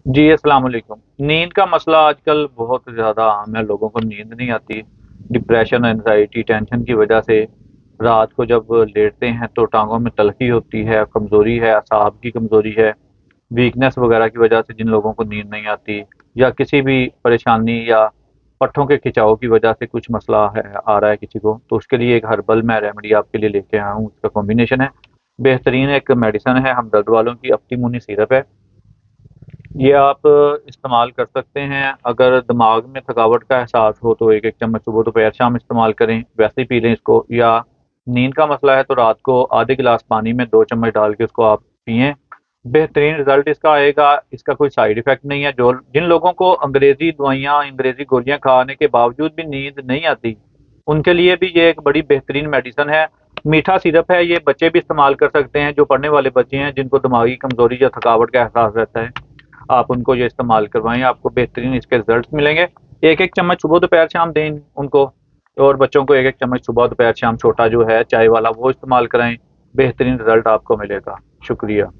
जी, अस्सलाम वालेकुम। नींद का मसला आजकल बहुत ज़्यादा आम है, लोगों को नींद नहीं आती। डिप्रेशन, एंग्ज़ायटी, टेंशन की वजह से रात को जब लेटते हैं तो टाँगों में तलखी होती है, कमज़ोरी है, असाब की कमज़ोरी है, वीकनेस वगैरह की वजह से जिन लोगों को नींद नहीं आती या किसी भी परेशानी या पट्ठों के खिंचाव की वजह से कुछ मसला है आ रहा है किसी को, तो उसके लिए एक हर्बल मैं रेमेडी आपके लिए लेके आया हूँ। उसका कॉम्बिनेशन है, बेहतरीन एक मेडिसिन है हमदर्द वालों की, अफ्टीमुनी सिरप है। ये आप इस्तेमाल कर सकते हैं। अगर दिमाग में थकावट का एहसास हो तो 1-1 चम्मच सुबह दोपहर शाम इस्तेमाल करें, वैसे ही पी लें इसको। या नींद का मसला है तो रात को आधे गिलास पानी में 2 चम्मच डाल के उसको आप पिएँ। बेहतरीन रिज़ल्ट इसका आएगा, इसका कोई साइड इफ़ेक्ट नहीं है। जो जिन लोगों को अंग्रेज़ी दवाइयाँ, अंग्रेज़ी गोलियाँ खाने के बावजूद भी नींद नहीं आती, उनके लिए भी ये एक बड़ी बेहतरीन मेडिसिन है। मीठा सिरप है, ये बच्चे भी इस्तेमाल कर सकते हैं, जो पढ़ने वाले बच्चे हैं, जिनको दिमागी कमज़ोरी या थकावट का एहसास रहता है। आप उनको ये इस्तेमाल करवाएँ, आपको बेहतरीन इसके रिज़ल्ट्स मिलेंगे। 1-1 चम्मच सुबह दोपहर शाम दें उनको, और बच्चों को 1-1 चम्मच सुबह दोपहर शाम छोटा जो है चाय वाला वो इस्तेमाल कराएँ, बेहतरीन रिज़ल्ट आपको मिलेगा। शुक्रिया।